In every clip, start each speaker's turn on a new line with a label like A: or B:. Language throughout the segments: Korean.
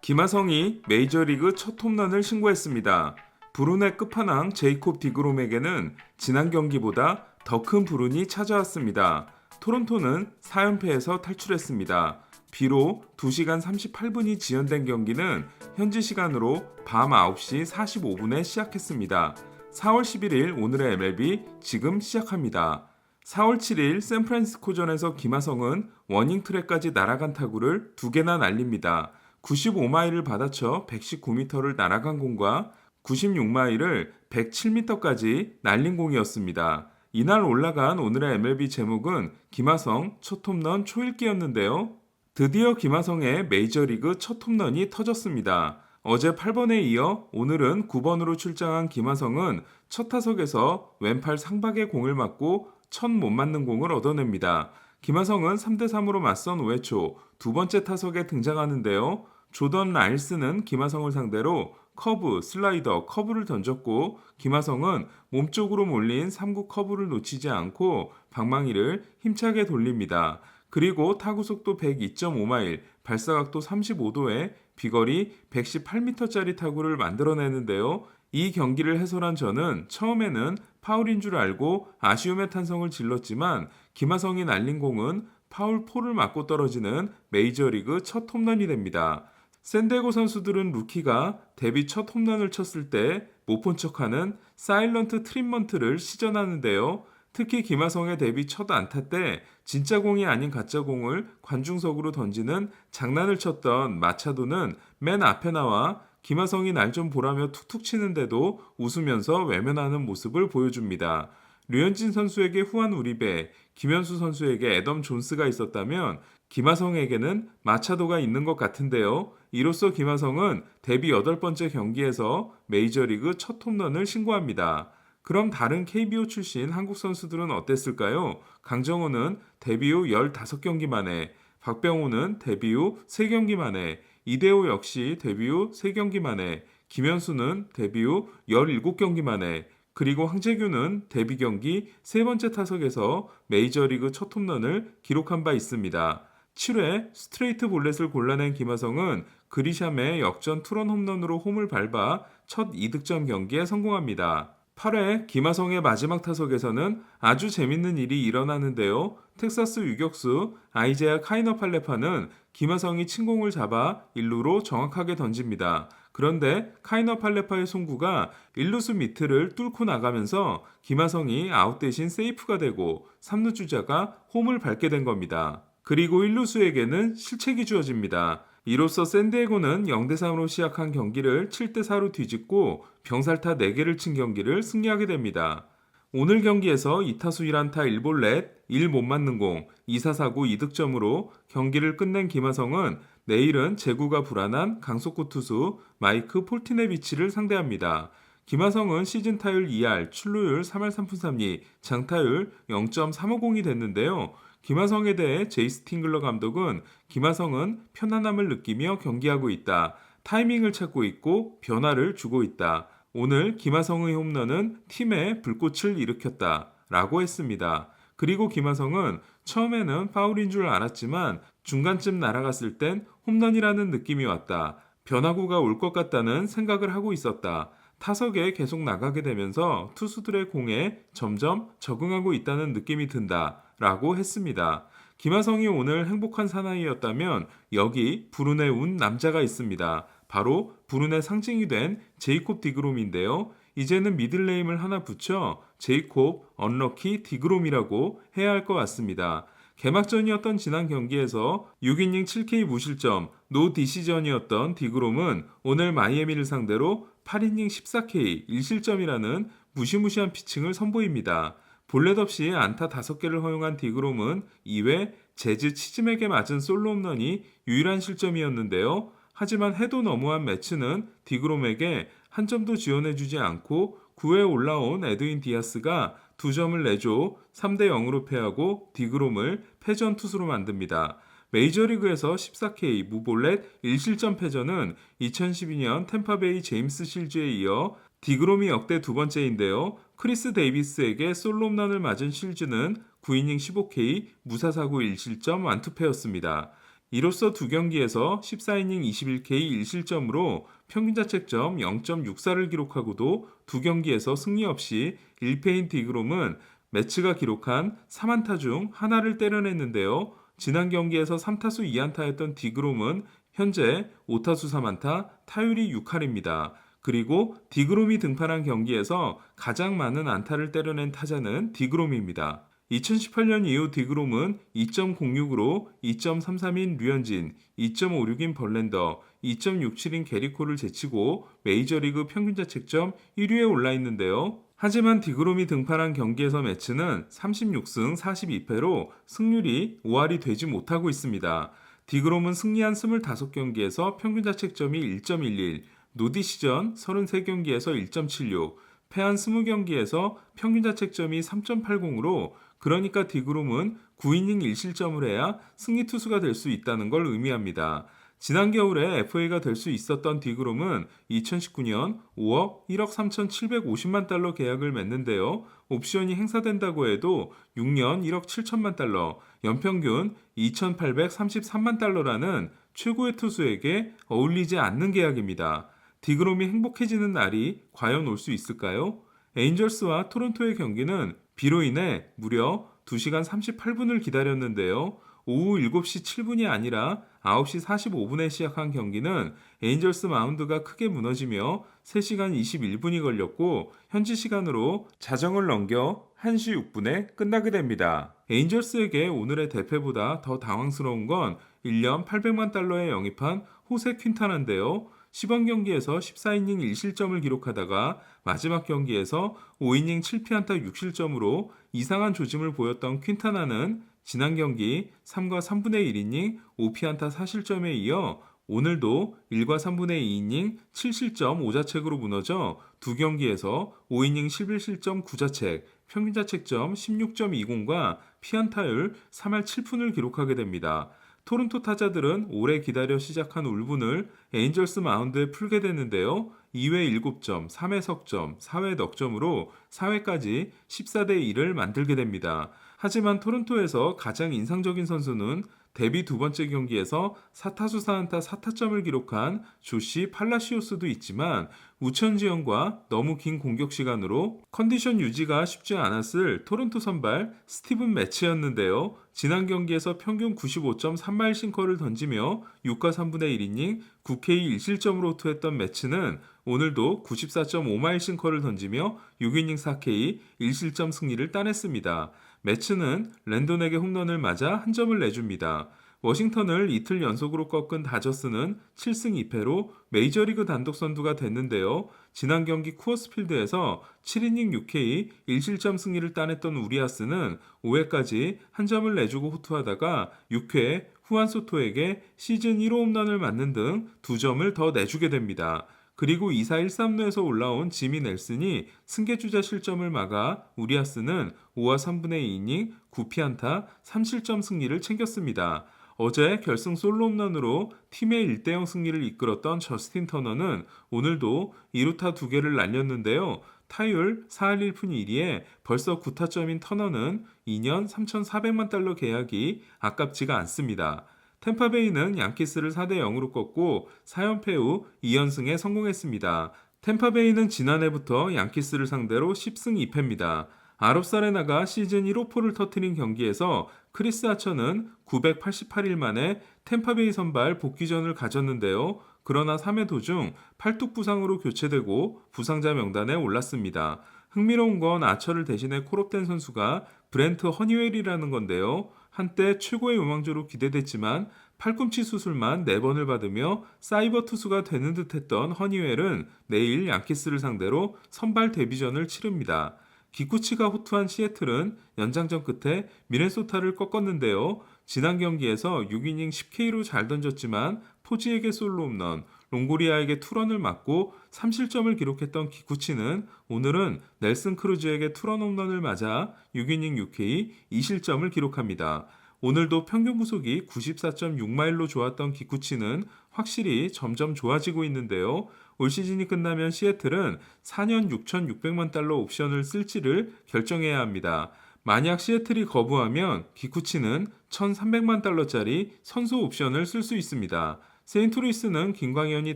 A: 김하성이 메이저리그 첫 홈런을 신고했습니다. 불운의 끝판왕 제이콥 디그롬에게는 지난 경기보다 더 큰 불운이 찾아왔습니다. 토론토는 4연패에서 탈출했습니다. 비록 2시간 38분이 지연된 경기는 현지 시간으로 밤 9시 45분에 시작했습니다. 4월 11일 오늘의 MLB 지금 시작합니다. 4월 7일 샌프란시스코전에서 김하성은 워닝트랙까지 날아간 타구를 2개나 날립니다. 95마일을 받아쳐 119m를 날아간 공과 96마일을 107m까지 날린 공이었습니다. 이날 올라간 오늘의 MLB 제목은 김하성 첫 홈런 초읽기였는데요. 드디어 김하성의 메이저리그 첫 홈런이 터졌습니다. 어제 8번에 이어 오늘은 9번으로 출장한 김하성은 첫 타석에서 왼팔 상박의 공을 맞고 첫 못 맞는 공을 얻어냅니다. 김하성은 3대3으로 맞선 5회 초 두 번째 타석에 등장하는데요. 조던 라일스는 김하성을 상대로 커브, 슬라이더, 커브를 던졌고 김하성은 몸쪽으로 몰린 3구 커브를 놓치지 않고 방망이를 힘차게 돌립니다. 그리고 타구 속도 102.5마일, 발사각도 35도에 비거리 118m짜리 타구를 만들어내는데요. 이 경기를 해설한 저는 처음에는 파울인 줄 알고 아쉬움의 탄성을 질렀지만 김하성이 날린 공은 파울 폴을 맞고 떨어지는 메이저리그 첫 홈런이 됩니다. 샌디에고 선수들은 루키가 데뷔 첫 홈런을 쳤을 때 못 본 척하는 사일런트 트리트먼트를 시전하는데요. 특히 김하성의 데뷔 첫 안타 때 진짜 공이 아닌 가짜 공을 관중석으로 던지는 장난을 쳤던 마차도는 맨 앞에 나와 김하성이 날 좀 보라며 툭툭 치는데도 웃으면서 외면하는 모습을 보여줍니다. 류현진 선수에게 후안 우리베, 김현수 선수에게 애덤 존스가 있었다면 김하성에게는 마차도가 있는 것 같은데요. 이로써 김하성은 데뷔 8번째 경기에서 메이저리그 첫 홈런을 신고합니다. 그럼 다른 KBO 출신 한국 선수들은 어땠을까요? 강정호는 데뷔 후 15경기 만에, 박병호는 데뷔 후 3경기 만에, 이대호 역시 데뷔 후 3경기 만에, 김현수는 데뷔 후 17경기 만에, 그리고 황재규는 데뷔 경기 3번째 타석에서 메이저리그 첫 홈런을 기록한 바 있습니다. 7회 스트레이트 볼넷을 골라낸 김하성은 그리샴의 역전 투런 홈런으로 홈을 밟아 첫 2득점 경기에 성공합니다. 8회 김하성의 마지막 타석에서는 아주 재밌는 일이 일어나는데요. 텍사스 유격수 아이제아 카이너팔레파는 김하성이 침공을 잡아 1루로 정확하게 던집니다. 그런데 카이너팔레파의 송구가 1루수 밑을 뚫고 나가면서 김하성이 아웃 대신 세이프가 되고 3루 주자가 홈을 밟게 된 겁니다. 그리고 1루수에게는 실책이 주어집니다. 이로써 샌디에고는 0대3으로 시작한 경기를 7대4로 뒤집고 병살타 4개를 친 경기를 승리하게 됩니다. 오늘 경기에서 2타수 1안타 1볼넷, 1 못 맞는 공, 2사 사구 2득점으로 경기를 끝낸 김하성은 내일은 제구가 불안한 강속구 투수 마이크 폴티네비치를 상대합니다. 김하성은 시즌 타율 2할, 출루율 3할 3푼 3리, 장타율 0.350이 됐는데요. 김하성에 대해 제이스 팅글러 감독은 김하성은 편안함을 느끼며 경기하고 있다. 타이밍을 찾고 있고 변화를 주고 있다. 오늘 김하성의 홈런은 팀에 불꽃을 일으켰다. 라고 했습니다. 그리고 김하성은 처음에는 파울인 줄 알았지만 중간쯤 날아갔을 땐 홈런이라는 느낌이 왔다. 변화구가 올 것 같다는 생각을 하고 있었다. 타석에 계속 나가게 되면서 투수들의 공에 점점 적응하고 있다는 느낌이 든다. 라고 했습니다. 김하성이 오늘 행복한 사나이였다면 여기 불운의 운 남자가 있습니다. 바로 불운의 상징이 된 제이콥 디그롬인데요. 이제는 미들네임을 하나 붙여 제이콥 언럭키 디그롬이라고 해야 할 것 같습니다. 개막전이었던 지난 경기에서 6이닝 7K 무실점, 노 디시전이었던 디그롬은 오늘 마이애미를 상대로 8이닝 14K 1실점이라는 무시무시한 피칭을 선보입니다. 볼넷 없이 안타 5개를 허용한 디그롬은 2회 제즈 치즘에게 맞은 솔로 홈런이 유일한 실점이었는데요. 하지만 해도 너무한 매츠는 디그롬에게 한 점도 지원해주지 않고 9회에 올라온 에드윈 디아스가 2점을 내줘 3대0으로 패하고 디그롬을 패전 투수로 만듭니다. 메이저리그에서 14K 무볼넷 1실점 패전은 2012년 템파베이 제임스 실즈에 이어 디그롬이 역대 두 번째인데요. 크리스 데이비스에게 솔로 홈런을 맞은 실즈는 9이닝 15K 무사사구 1실점 완투패였습니다. 이로써 두 경기에서 14이닝 21K 1실점으로 평균 자책점 0.64를 기록하고도 두 경기에서 승리 없이 1패인 디그롬은 매치가 기록한 3안타 중 하나를 때려냈는데요. 지난 경기에서 3타수 2안타였던 디그롬은 현재 5타수 3안타, 타율이 6할입니다. 그리고 디그롬이 등판한 경기에서 가장 많은 안타를 때려낸 타자는 디그롬입니다. 2018년 이후 디그롬은 2.06으로 2.33인 류현진, 2.56인 벌렌더, 2.67인 게리코를 제치고 메이저리그 평균 자책점 1위에 올라 있는데요. 하지만 디그롬이 등판한 경기에서 매치는 36승 42패로 승률이 5할이 되지 못하고 있습니다. 디그롬은 승리한 25경기에서 평균 자책점이 1.11, 노디시전 33경기에서 1.76, 패한 20경기에서 평균 자책점이 3.80으로 그러니까 디그롬은 9이닝 1실점을 해야 승리 투수가 될 수 있다는 걸 의미합니다. 지난 겨울에 FA가 될 수 있었던 디그롬은 2019년 5억 1억 3,750만 달러 계약을 맺는데요. 옵션이 행사된다고 해도 6년 1억 7천만 달러, 연평균 2,833만 달러라는 최고의 투수에게 어울리지 않는 계약입니다. 디그롬이 행복해지는 날이 과연 올 수 있을까요? 에인절스와 토론토의 경기는 비로 인해 무려 2시간 38분을 기다렸는데요. 오후 7시 7분이 아니라 9시 45분에 시작한 경기는 에인절스 마운드가 크게 무너지며 3시간 21분이 걸렸고 현지 시간으로 자정을 넘겨 1시 6분에 끝나게 됩니다. 에인절스에게 오늘의 대패보다 더 당황스러운 건 1년 800만 달러에 영입한 호세 퀸타나인데요. 시범 경기에서 14이닝 1실점을 기록하다가 마지막 경기에서 5이닝 7피안타 6실점으로 이상한 조짐을 보였던 퀸타나는 지난 경기 3과 3분의 1이닝 5피안타 4실점에 이어 오늘도 1과 3분의 2이닝 7실점 5자책으로 무너져 두 경기에서 5이닝 11실점 9자책, 평균 자책점 16.20과 피안타율 3할 7푼을 기록하게 됩니다. 토론토 타자들은 오래 기다려 시작한 울분을 에인절스 마운드에 풀게 됐는데요. 2회 7점, 3회 석점, 4회 넉점으로 4회까지 14대 1을 만들게 됩니다. 하지만 토론토에서 가장 인상적인 선수는 데뷔 두 번째 경기에서 4타수 4안타 4타점을 기록한 조시 팔라시오스도 있지만 우천지연과 너무 긴 공격 시간으로 컨디션 유지가 쉽지 않았을 토론토 선발 스티븐 매치였는데요. 지난 경기에서 평균 95.3마일 싱커를 던지며 6과 3분의 1이닝 9K 1실점으로 투했던 매치는 오늘도 94.5마일 싱커를 던지며 6이닝 4K 1실점 승리를 따냈습니다. 매츠는 랜돈에게 홈런을 맞아 한 점을 내줍니다. 워싱턴을 이틀 연속으로 꺾은 다저스는 7승 2패로 메이저리그 단독 선두가 됐는데요. 지난 경기 쿠어스필드에서 7이닝 6K 1실점 승리를 따냈던 우리아스는 5회까지 한 점을 내주고 호투하다가 6회 후안 소토에게 시즌 1호 홈런을 맞는 등 2점을 더 내주게 됩니다. 그리고 2사 1삼루에서 올라온 지미 넬슨이 승계주자 실점을 막아 우리아스는 5와 3분의 2이닝 9피안타 3실점 승리를 챙겼습니다. 어제 결승 솔로 홈런으로 팀의 1대0 승리를 이끌었던 저스틴 터너는 오늘도 2루타 2개를 날렸는데요. 타율 4할 1푼 1리에 벌써 9타점인 터너는 2년 3,400만 달러 계약이 아깝지가 않습니다. 템파베이는 양키스를 4대 0으로 꺾고 4연패 후 2연승에 성공했습니다. 템파베이는 지난해부터 양키스를 상대로 10승 2패입니다. 아롭사레나가 시즌 1호포를 터뜨린 경기에서 크리스 아처는 988일 만에 템파베이 선발 복귀전을 가졌는데요. 그러나 3회 도중 팔뚝 부상으로 교체되고 부상자 명단에 올랐습니다. 흥미로운 건 아처를 대신해 콜업된 선수가 브렌트 허니웰이라는 건데요. 한때 최고의 유망주로 기대됐지만 팔꿈치 수술만 4번을 받으며 사이버 투수가 되는 듯했던 허니웰은 내일 양키스를 상대로 선발 데뷔전을 치릅니다. 기쿠치가 호투한 시애틀은 연장전 끝에 미네소타를 꺾었는데요. 지난 경기에서 6이닝 10K로 잘 던졌지만 포지에게 솔로 홈런, 롱고리아에게 투런을 맞고 3실점을 기록했던 기쿠치는 오늘은 넬슨 크루즈에게 투런 홈런을 맞아 6이닝 6K 2실점을 기록합니다. 오늘도 평균 구속이 94.6마일로 좋았던 기쿠치는 확실히 점점 좋아지고 있는데요. 올 시즌이 끝나면 시애틀은 4년 6,600만 달러 옵션을 쓸지를 결정해야 합니다. 만약 시애틀이 거부하면 기쿠치는 $1,300만 달러짜리 선수 옵션을 쓸 수 있습니다. 세인트루이스는 김광현이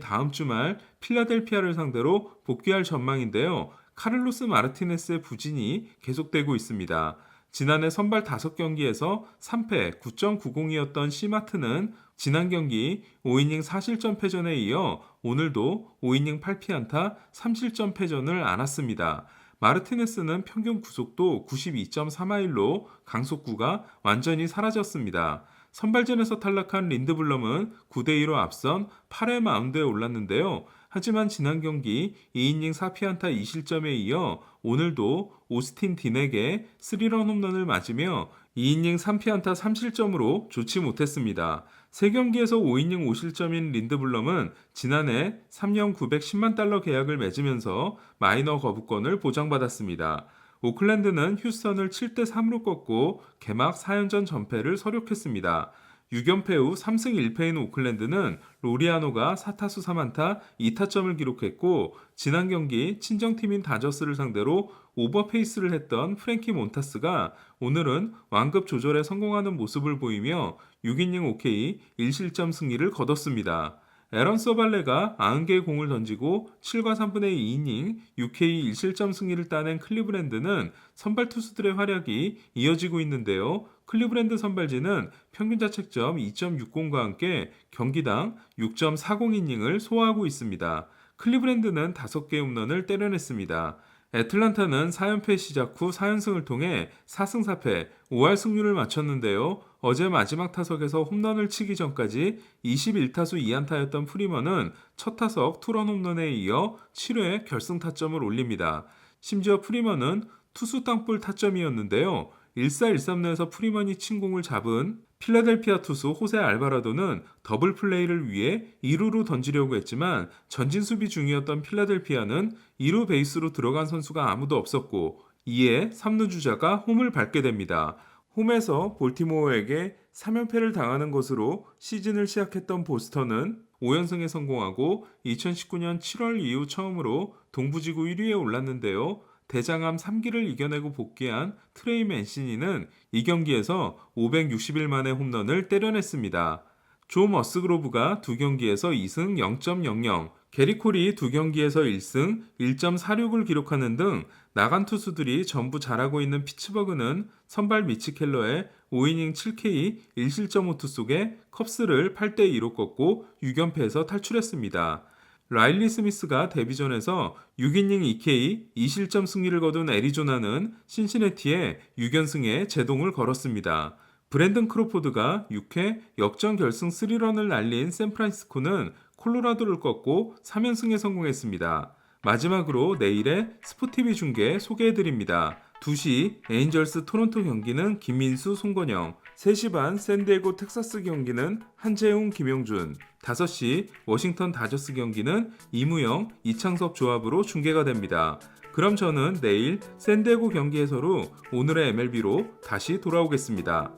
A: 다음 주말 필라델피아를 상대로 복귀할 전망인데요. 카를로스 마르티네스의 부진이 계속되고 있습니다. 지난해 선발 5경기에서 3패 9.90이었던 시마트는 지난 경기 5이닝 4실점 패전에 이어 오늘도 5이닝 8피안타 3실점 패전을 안았습니다. 마르티네스는 평균 구속도 92.3마일로 강속구가 완전히 사라졌습니다. 선발전에서 탈락한 린드블럼은 9대2로 앞선 8회 마운드에 올랐는데요. 하지만 지난 경기 2이닝 4피안타 2실점에 이어 오늘도 오스틴 딘에게 3런 홈런을 맞으며 2이닝 3피안타 3실점으로 좋지 못했습니다. 3경기에서 5이닝 5실점인 린드블럼은 지난해 3년 910만 달러 계약을 맺으면서 마이너 거부권을 보장받았습니다. 오클랜드는 휴스턴을 7대3으로 꺾고 개막 4연전 전패를 서력했습니다. 6연패 후 3승 1패인 오클랜드는 로리아노가 4타수 3안타 2타점을 기록했고 지난 경기 친정팀인 다저스를 상대로 오버페이스를 했던 프랭키 몬타스가 오늘은 완급 조절에 성공하는 모습을 보이며 6이닝 5K 1실점 승리를 거뒀습니다. 에런 서발레가 90개의 공을 던지고 7과 3분의 2이닝 6K 1실점 승리를 따낸 클리브랜드는 선발 투수들의 활약이 이어지고 있는데요. 클리브랜드 선발진은 평균 자책점 2.60과 함께 경기당 6.40이닝을 소화하고 있습니다. 클리브랜드는 5개의 홈런을 때려냈습니다. 애틀란타는 4연패 시작 후 4연승을 통해 4승 4패 5할 승률을 마쳤는데요. 어제 마지막 타석에서 홈런을 치기 전까지 21타수 2안타였던 프리먼은 첫 타석 투런 홈런에 이어 7회 결승 타점을 올립니다. 심지어 프리먼은 투수 땅볼 타점이었는데요. 1-4-1-3루에서 프리먼이 친 공을 잡은 필라델피아 투수 호세 알바라도는 더블 플레이를 위해 2루로 던지려고 했지만 전진 수비 중이었던 필라델피아는 2루 베이스로 들어간 선수가 아무도 없었고 이에 3루 주자가 홈을 밟게 됩니다. 홈에서 볼티모어에게 3연패를 당하는 것으로 시즌을 시작했던 보스턴은 5연승에 성공하고 2019년 7월 이후 처음으로 동부지구 1위에 올랐는데요. 대장암 3기를 이겨내고 복귀한 트레이 맨시니는 이 경기에서 560일 만에 홈런을 때려냈습니다. 조 머스그로브가 2경기에서 2승 0.00, 게리 콜이 2경기에서 1승 1.46을 기록하는 등 나간 투수들이 전부 잘하고 있는 피츠버그는 선발 미치 켈러의 5이닝 7K 1실점 호투 속에 컵스를 8대2로 꺾고 6연패에서 탈출했습니다. 라일리 스미스가 데뷔전에서 6이닝 2K 2실점 승리를 거둔 애리조나는 신시내티에 6연승에 제동을 걸었습니다. 브랜든 크로포드가 6회 역전 결승 3런을 날린 샌프란시스코는 콜로라도를 꺾고 3연승에 성공했습니다. 마지막으로 내일의 스포티비 중계 소개해드립니다. 2시 에인절스 토론토 경기는 김민수, 송건영, 3시 반 샌디에고 텍사스 경기는 한재웅, 김용준, 5시 워싱턴 다저스 경기는 이무영, 이창섭 조합으로 중계가 됩니다. 그럼 저는 내일 샌디에고 경기 해설후 오늘의 MLB로 다시 돌아오겠습니다.